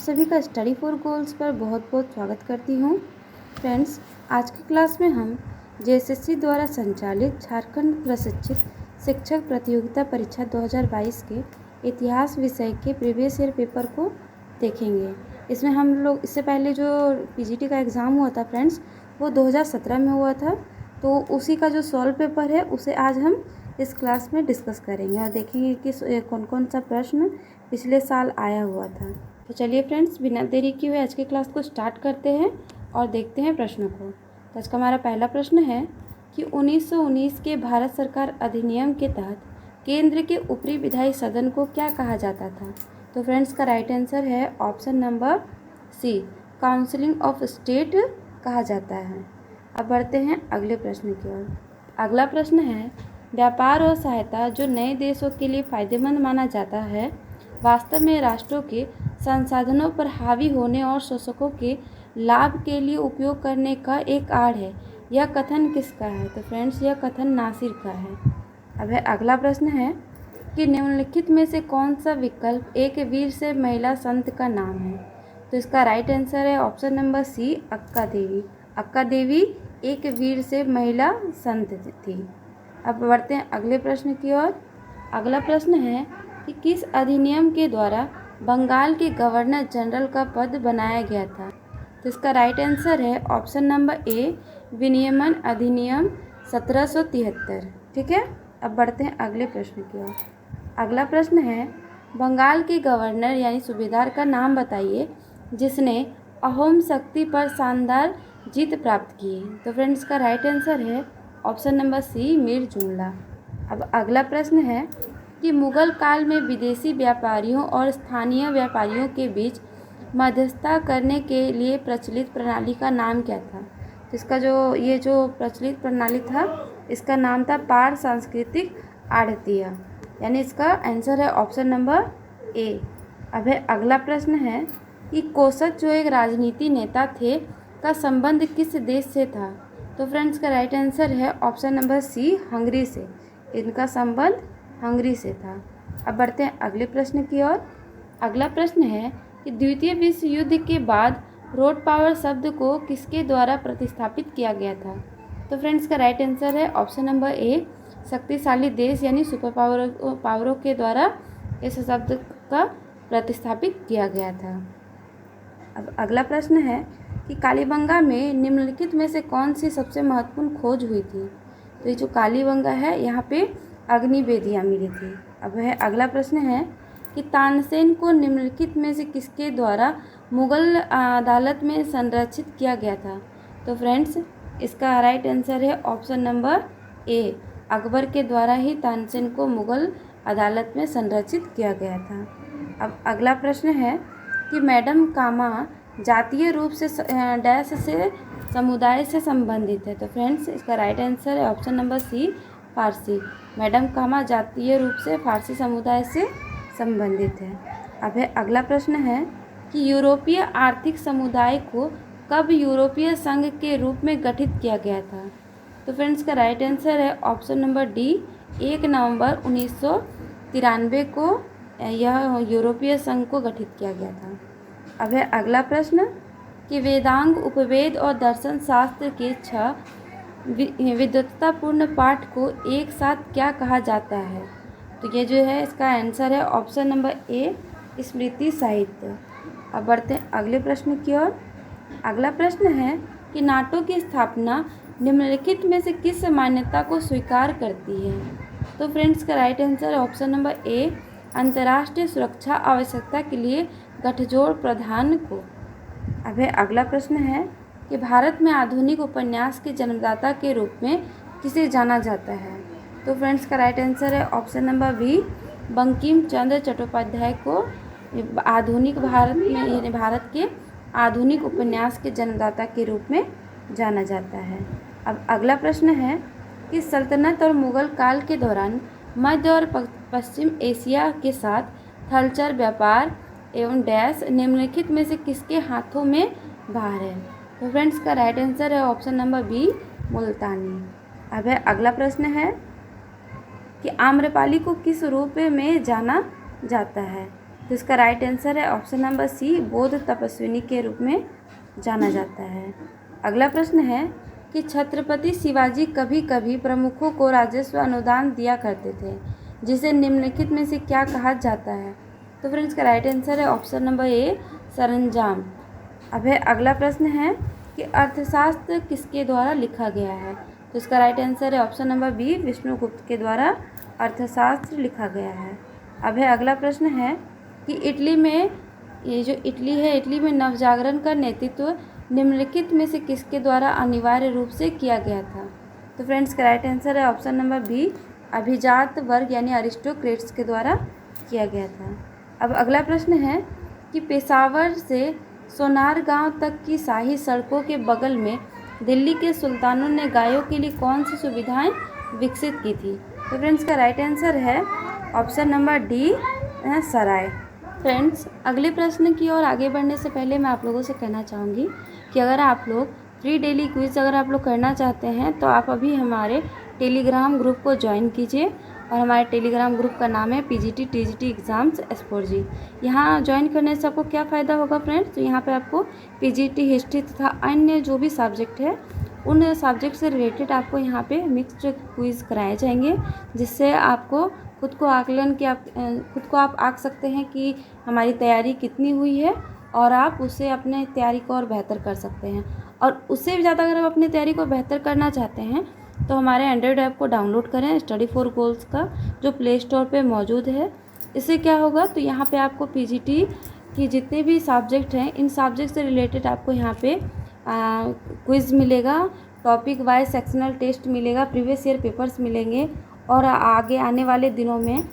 सभी का study for goals पर बहुत बहुत स्वागत करती हूँ। फ्रेंड्स, आज की क्लास में हम जेएसएससी द्वारा संचालित झारखंड प्रशिक्षित शिक्षक प्रतियोगिता परीक्षा 2022 के इतिहास विषय के प्रीवियस ईयर पेपर को देखेंगे। इसमें हम लोग इससे पहले जो पीजीटी का एग्ज़ाम हुआ था फ्रेंड्स, वो 2017 में हुआ था, तो उसी का जो सॉल्व पेपर है उसे आज हम इस क्लास में डिस्कस करेंगे और देखेंगे कि कौन कौन सा प्रश्न पिछले साल आया हुआ था। तो चलिए फ्रेंड्स, बिना देरी किए हुए आज की क्लास को स्टार्ट करते हैं और देखते हैं प्रश्नों को। तो आज का हमारा पहला प्रश्न है कि 1919 के भारत सरकार अधिनियम के तहत केंद्र के ऊपरी विधायी सदन को क्या कहा जाता था? तो फ्रेंड्स का राइट आंसर है option number C, counselling of state कहा जाता है। अब बढ़ते हैं अगले प्रश्न की ओर। अगला प्रश्न है, व्यापार और सहायता जो नए देशों के लिए फ़ायदेमंद माना जाता है, वास्तव में राष्ट्रों के संसाधनों पर हावी होने और शोषकों के लाभ के लिए उपयोग करने का एक आड़ है। यह कथन किसका है? तो फ्रेंड्स, यह कथन नासिर का है। अब अगला प्रश्न है कि निम्नलिखित में से कौन सा विकल्प एक वीर से महिला संत का नाम है? तो इसका राइट आंसर है ऑप्शन नंबर सी, अक्का देवी। अक्का देवी एक वीर से महिला संत थी। अब बढ़ते हैं अगले प्रश्न की ओर। अगला प्रश्न है कि किस अधिनियम के द्वारा बंगाल के गवर्नर जनरल का पद बनाया गया था? तो इसका राइट आंसर है ऑप्शन नंबर ए, विनियमन अधिनियम 1773। ठीक है। अब बढ़ते हैं अगले प्रश्न की ओर। अगला प्रश्न है, बंगाल के गवर्नर यानी सूबेदार का नाम बताइए जिसने अहोम शक्ति पर शानदार जीत प्राप्त की। तो फ्रेंड्स का राइट आंसर है ऑप्शन नंबर सी, मीर जुमला। अब अगला प्रश्न है कि मुगल काल में विदेशी व्यापारियों और स्थानीय व्यापारियों के बीच मध्यस्थता करने के लिए प्रचलित प्रणाली का नाम क्या था? तो इसका जो प्रचलित प्रणाली था, इसका नाम था पार सांस्कृतिक आढ़तिया, यानी इसका आंसर है ऑप्शन नंबर ए। अब अगला प्रश्न है कि कोसत जो एक राजनीति नेता थे का संबंध किस देश से था? तो फ्रेंड्स का राइट आंसर है ऑप्शन नंबर सी, हंगरी से। इनका संबंध हंगरी से था। अब बढ़ते हैं अगले प्रश्न की ओर। अगला प्रश्न है कि द्वितीय विश्व युद्ध के बाद रोड पावर शब्द को किसके द्वारा प्रतिस्थापित किया गया था? तो फ्रेंड्स का राइट आंसर है ऑप्शन नंबर ए, शक्तिशाली देश यानी सुपर पावरों के द्वारा इस शब्द का प्रतिस्थापित किया गया था। अब अगला प्रश्न है कि कालीबंगा में निम्नलिखित में से कौन सी सबसे महत्वपूर्ण खोज हुई थी? तो ये जो कालीबंगा है, यहाँ पे अग्नि वेदियाँ मिली थी। अब अगला प्रश्न है कि तानसेन को निम्नलिखित में से किसके द्वारा मुगल अदालत में संरक्षित किया गया था? तो फ्रेंड्स, इसका राइट आंसर है ऑप्शन नंबर ए, अकबर के द्वारा ही तानसेन को मुगल अदालत में संरक्षित किया गया था। अब अगला प्रश्न है कि मैडम कामा जातीय रूप से डैश से समुदाय से संबंधित है। तो फ्रेंड्स, इसका राइट आंसर है ऑप्शन नंबर सी, फारसी। मैडम कामा जातीय रूप से फारसी समुदाय से संबंधित है। अब अगला प्रश्न है कि यूरोपीय आर्थिक समुदाय को कब यूरोपीय संघ के रूप में गठित किया गया था? तो फ्रेंड्स का राइट आंसर है ऑप्शन नंबर डी, 1 नवंबर 1993 को यह यूरोपीय संघ को गठित किया गया था। अब अगला प्रश्न कि वेदांग, उपवेद और दर्शन शास्त्र के 6 विद्वत्तापूर्ण पाठ को एक साथ क्या कहा जाता है? तो ये जो है, इसका आंसर है ऑप्शन नंबर ए, स्मृति साहित्य। अब बढ़ते हैं अगले प्रश्न की ओर। अगला प्रश्न है कि नाटो की स्थापना निम्नलिखित में से किस मान्यता को स्वीकार करती है? तो फ्रेंड्स का राइट आंसर है ऑप्शन नंबर ए, अंतर्राष्ट्रीय सुरक्षा आवश्यकता के लिए गठजोड़ प्रधान को। अब अगला प्रश्न है कि भारत में आधुनिक उपन्यास के जन्मदाता के रूप में किसे जाना जाता है? तो फ्रेंड्स का राइट आंसर है option number B, Bankim Chandra Chattopadhyay को आधुनिक भारत में यानी भारत के आधुनिक उपन्यास के जन्मदाता के रूप में जाना जाता है। अब अगला प्रश्न है कि सल्तनत और मुगल काल के दौरान मध्य और पश्चिम एशिया के साथ थलचर व्यापार एवं डैश निम्नलिखित में से किसके हाथों में बाहर है? तो फ्रेंड्स का राइट आंसर है ऑप्शन नंबर बी, मुल्तानी। अब अगला प्रश्न है कि आम्रपाली को किस रूप में जाना जाता है? तो इसका राइट आंसर है ऑप्शन नंबर सी, बौद्ध तपस्विनी के रूप में जाना जाता है। अगला प्रश्न है कि छत्रपति शिवाजी कभी कभी प्रमुखों को राजस्व अनुदान दिया करते थे, जिसे निम्नलिखित में से क्या कहा जाता है। तो फ्रेंड्स का राइट आंसर है ऑप्शन नंबर ए, सरंजाम। अब है अगला प्रश्न है कि अर्थशास्त्र किसके द्वारा लिखा गया है। तो इसका राइट आंसर है ऑप्शन नंबर बी, विष्णुगुप्त के द्वारा अर्थशास्त्र लिखा गया है। अब है अगला प्रश्न है कि इटली में, ये जो इटली है, इटली में नवजागरण का नेतृत्व निम्नलिखित में से किसके द्वारा अनिवार्य रूप से किया गया था। तो फ्रेंड्स का राइट आंसर है ऑप्शन नंबर बी, अभिजात वर्ग यानी अरिस्टोक्रेट्स के द्वारा किया गया था। अब अगला प्रश्न है कि पेशावर से सोनारगांव तक की शाही सड़कों के बगल में दिल्ली के सुल्तानों ने गायों के लिए कौन सी सुविधाएं विकसित की थी। तो फ्रेंड्स का राइट आंसर है ऑप्शन नंबर डी, सराय। फ्रेंड्स अगले प्रश्न की ओर आगे बढ़ने से पहले मैं आप लोगों से कहना चाहूँगी कि अगर आप लोग फ्री डेली क्विज अगर आप लोग करना चाहते हैं तो आप अभी हमारे टेलीग्राम ग्रुप को ज्वाइन कीजिए, और हमारे टेलीग्राम ग्रुप का नाम है पीजीटी टीजीटी एग्ज़ाम्स S4G। यहाँ ज्वाइन करने से आपको क्या फ़ायदा होगा फ्रेंड्स, तो यहाँ पे आपको पीजीटी हिस्ट्री तथा अन्य जो भी सब्जेक्ट है उन सब्जेक्ट से रिलेटेड आपको यहाँ पे मिक्स्ड क्विज़ कराए जाएंगे, जिससे आपको खुद को आकलन कि आप खुद को आप आंक सकते हैं कि हमारी तैयारी कितनी हुई है, और आप उससे अपने तैयारी को और बेहतर कर सकते हैं। और उससे भी ज़्यादा अगर आप अपनी तैयारी को बेहतर करना चाहते हैं तो हमारे एंड्रॉयड ऐप को डाउनलोड करें, स्टडी फॉर गोल्स का, जो प्ले स्टोर पे मौजूद है। इससे क्या होगा, तो यहाँ पे आपको पीजीटी की जितने भी सब्जेक्ट हैं, इन सब्जेक्ट से रिलेटेड आपको यहाँ पे क्विज़ मिलेगा, टॉपिक वाइज सेक्शनल टेस्ट मिलेगा, प्रीवियस ईयर पेपर्स मिलेंगे, और आगे आने वाले दिनों में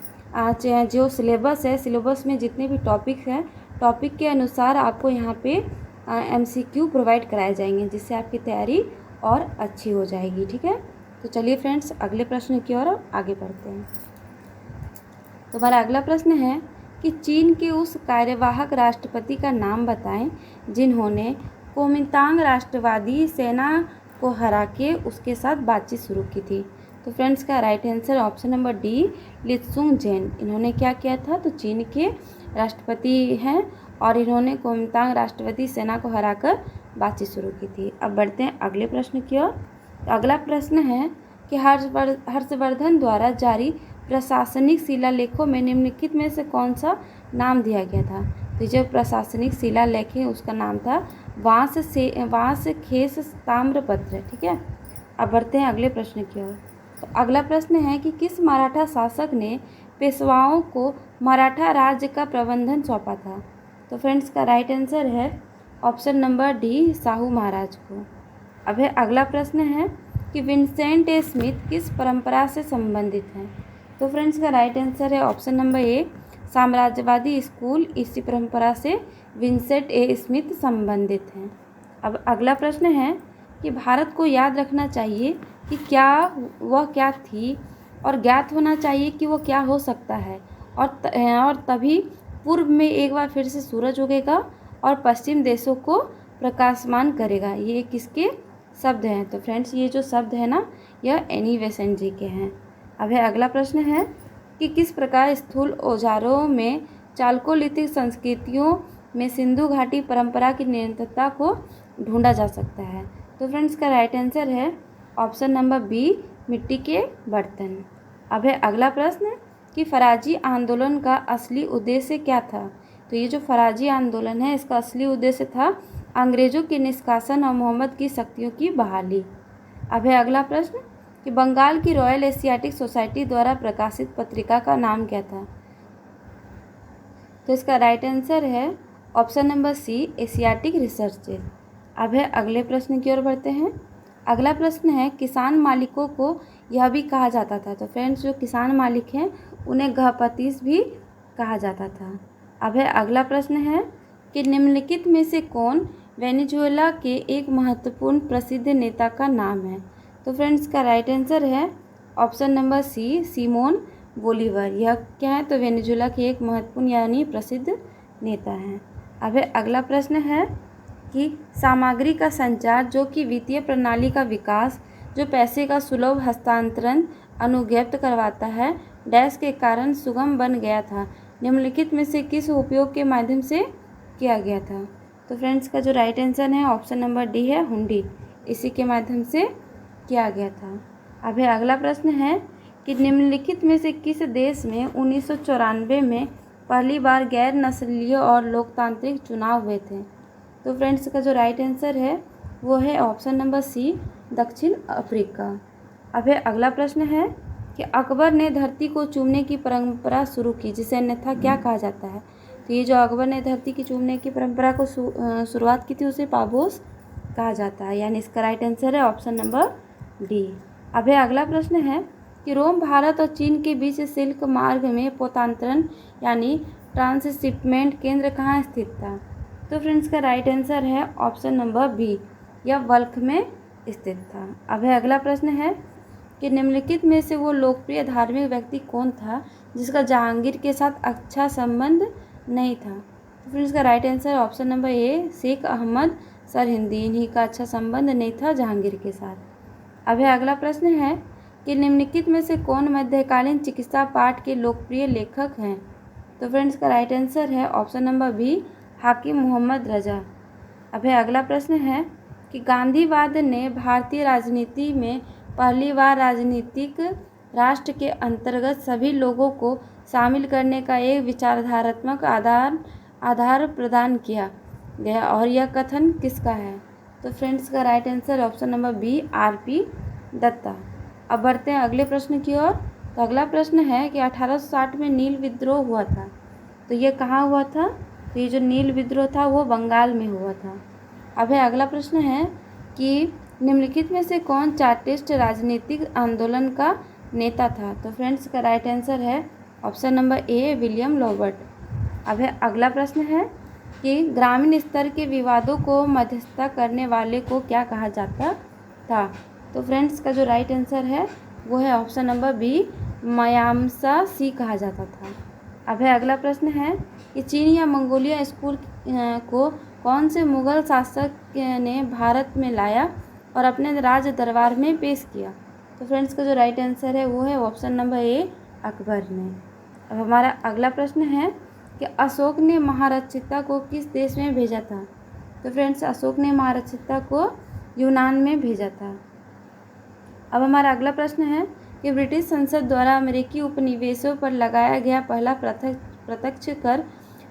जो सिलेबस है, सिलेबस में जितने भी टॉपिक हैं, टॉपिक के अनुसार आपको यहाँ पे MCQ प्रोवाइड कराए जाएंगे, जिससे आपकी तैयारी और अच्छी हो जाएगी। ठीक है, तो चलिए फ्रेंड्स अगले प्रश्न की ओर आगे बढ़ते हैं। तो हमारा अगला प्रश्न है कि चीन के उस कार्यवाहक राष्ट्रपति का नाम बताएं जिन्होंने कुओमिंतांग राष्ट्रवादी सेना को हरा के उसके साथ बातचीत शुरू की थी। तो फ्रेंड्स का right answer option number D, Li Tsung Jen. इन्होंने क्या किया था, तो चीन के राष्ट्रपति हैं और इन्होंने कुओमिंतांग राष्ट्रवादी सेना को हराकर बातचीत शुरू की थी। अब बढ़ते हैं अगले प्रश्न की ओर। तो अगला प्रश्न है कि हर्षवर्धन द्वारा जारी प्रशासनिक शिलालेखों में निम्नलिखित में से कौन सा नाम दिया गया था। तो जो प्रशासनिक शिलालेख है उसका नाम था वांस खेस ताम्रपत्र। ठीक है, अब बढ़ते हैं अगले प्रश्न की ओर। तो अगला प्रश्न है कि किस मराठा शासक ने पेशवाओं को मराठा राज्य का प्रबंधन सौंपा था। तो फ्रेंड्स का राइट आंसर है option number D, Shahu Maharaj को। अब है अगला प्रश्न है कि विंसेंट ए स्मिथ किस परंपरा से संबंधित हैं। तो फ्रेंड्स का राइट आंसर है ऑप्शन नंबर ए, साम्राज्यवादी स्कूल, इसी परंपरा से विंसेंट ए स्मिथ संबंधित हैं। अब अगला प्रश्न है कि भारत को याद रखना चाहिए कि क्या थी, और ज्ञात होना चाहिए कि वो क्या हो सकता है, और तभी पूर्व में एक बार फिर से सूरज उगेगा और पश्चिम देशों को प्रकाशमान करेगा। ये किसके शब्द हैं। तो फ्रेंड्स ये जो शब्द है ना, यह एनी बेसेंट जी के हैं। अब है अगला प्रश्न है कि किस प्रकार स्थूल औजारों में चालकोलिथिक संस्कृतियों में सिंधु घाटी परंपरा की निरंतरता को ढूंढा जा सकता है। तो फ्रेंड्स का राइट आंसर है ऑप्शन नंबर बी, मिट्टी के बर्तन। अब है अगला प्रश्न कि फराजी आंदोलन का असली उद्देश्य क्या था। तो ये जो फराजी आंदोलन है इसका असली उद्देश्य था अंग्रेजों के निष्कासन और मोहम्मद की शक्तियों की बहाली। अब है अगला प्रश्न कि बंगाल की रॉयल एशियाटिक सोसाइटी द्वारा प्रकाशित पत्रिका का नाम क्या था। तो इसका राइट आंसर है option number C, Asiatic researches. अब है अगले प्रश्न की ओर बढ़ते हैं। अगला प्रश्न है किसान मालिकों को यह भी कहा जाता था। तो फ्रेंड्स जो किसान मालिक हैं उन्हें गृहपतिस भी कहा जाता था। अब है अगला प्रश्न है कि निम्नलिखित में से कौन वेनेजुएला के एक महत्वपूर्ण प्रसिद्ध नेता का नाम है। तो फ्रेंड्स का राइट आंसर है option number C, Simon Bolivar. यह क्या है, तो वेनेजुएला के एक महत्वपूर्ण यानी प्रसिद्ध नेता हैं। अब है अगला प्रश्न है कि सामग्री का संचार जो कि वित्तीय प्रणाली का विकास, जो पैसे का सुलभ हस्तांतरण अनुज्ञप्त करवाता है, डैश के कारण सुगम बन गया था। निम्नलिखित में से किस उपयोग के माध्यम से किया गया था? तो फ्रेंड्स का जो राइट आंसर है ऑप्शन नंबर डी है, हुंडी। इसी के माध्यम से किया गया था। अब है अगला प्रश्न है कि निम्नलिखित में से किस देश में 1994 में पहली बार गैर नस्लीय और लोकतांत्रिक चुनाव हुए थे? तो फ्रेंड्स का जो राइट आंसर है वो है ऑप्शन नंबर सी, दक्षिण अफ्रीका। अब है अगला प्रश्न है कि अकबर ने धरती को चूमने की परंपरा शुरू की, जिसे अन्यथा क्या कहा जाता है? तो ये जो अकबर ने धरती की चूमने की परंपरा को शुरुआत की थी उसे पापोस कहा जाता है, यानी इसका राइट आंसर है ऑप्शन नंबर डी। अब है अगला प्रश्न है कि रोम, भारत और चीन के बीच सिल्क मार्ग में पोतांतरण यानी ट्रांसशिपमेंट केंद्र कहाँ स्थित था? तो फ्रेंड्स का राइट आंसर है ऑप्शन नंबर बी, यह बल्ख में स्थित था। अब है अगला प्रश्न है कि निम्नलिखित में से वो लोकप्रिय धार्मिक व्यक्ति कौन था जिसका जहांगीर के साथ अच्छा संबंध नहीं था? तो फ्रेंड्स का right answer option number A, Sheikh Ahmad Sirhindi. इन्हीं का अच्छा संबंध नहीं था जहांगीर के साथ। अब है अगला प्रश्न है कि निम्नलिखित में से कौन मध्यकालीन चिकित्सा पाठ के लोकप्रिय लेखक हैं? तो फ्रेंड्स का राइट आंसर है ऑप्शन नंबर बी, हाकिम मोहम्मद रजा। अब है अगला प्रश्न है कि गांधीवाद ने भारतीय राजनीति में पहली बार राजनीतिक राष्ट्र के अंतर्गत सभी लोगों को शामिल करने का एक विचारधारात्मक आधार प्रदान किया गया और यह कथन किसका है? तो फ्रेंड्स का right answer option number B, RP. Dutta. अब बढ़ते हैं अगले प्रश्न की ओर। तो अगला प्रश्न है कि 1860 में नील विद्रोह हुआ था, तो ये कहाँ हुआ था? तो ये जो नील विद्रोह था वो बंगाल में हुआ था। अब है अगला प्रश्न है कि निम्नलिखित में से कौन चार्टिस्ट राजनीतिक आंदोलन का नेता था? तो फ्रेंड्स का राइट आंसर है ऑप्शन नंबर ए, विलियम रॉबर्ट। अब है अगला प्रश्न है कि ग्रामीण स्तर के विवादों को मध्यस्थता करने वाले को क्या कहा जाता था? तो फ्रेंड्स का जो राइट आंसर है वो है ऑप्शन नंबर बी, मयामसा सी कहा जाता था। अब है अगला प्रश्न है कि चीन या मंगोलिया स्कूल को कौन से मुगल शासक ने भारत में लाया और अपने राज दरबार में पेश किया? तो फ्रेंड्स का जो राइट आंसर है वो है ऑप्शन नंबर ए, अकबर ने। अब हमारा अगला प्रश्न है कि अशोक ने महारक्षिता को किस देश में भेजा था? तो फ्रेंड्स अशोक ने महारक्षिता को यूनान में भेजा था। अब हमारा अगला प्रश्न है कि ब्रिटिश संसद द्वारा अमेरिकी उपनिवेशों पर लगाया गया पहला प्रत्यक्ष कर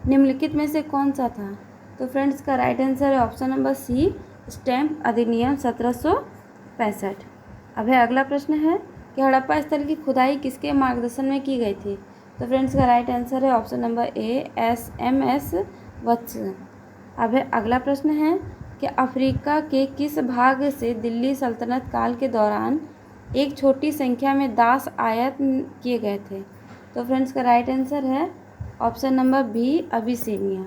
निम्नलिखित में से कौन सा था? तो फ्रेंड्स का राइट आंसर है ऑप्शन नंबर सी, स्टैम्प अधिनियम 1765। अब है अगला प्रश्न है कि हड़प्पा स्थल की खुदाई किसके मार्गदर्शन में की गई थी? तो फ्रेंड्स का राइट आंसर है ऑप्शन नंबर ए, SMS वत्स। अब है अगला प्रश्न है कि अफ्रीका के किस भाग से दिल्ली सल्तनत काल के दौरान एक छोटी संख्या में दास आयात किए गए थे? तो फ्रेंड्स का राइट आंसर है ऑप्शन नंबर बी, अबिसिनिया।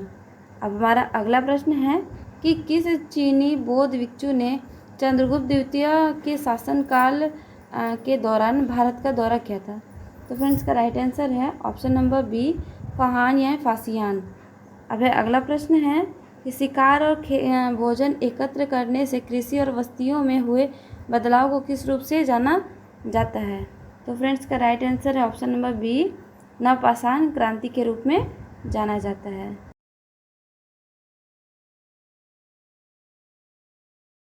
अब हमारा अगला प्रश्न है कि किस चीनी बौद्ध भिक्षु ने चंद्रगुप्त द्वितीय के शासनकाल के दौरान भारत का दौरा किया था? तो फ्रेंड्स का राइट आंसर है ऑप्शन नंबर बी, फहान या फासियान। अब है अगला प्रश्न है कि शिकार और भोजन एकत्र करने से कृषि और बस्तियों में हुए बदलाव को किस रूप से जाना जाता है? तो फ्रेंड्स का राइट आंसर है ऑप्शन नंबर बी, नवपाषाण क्रांति के रूप में जाना जाता है।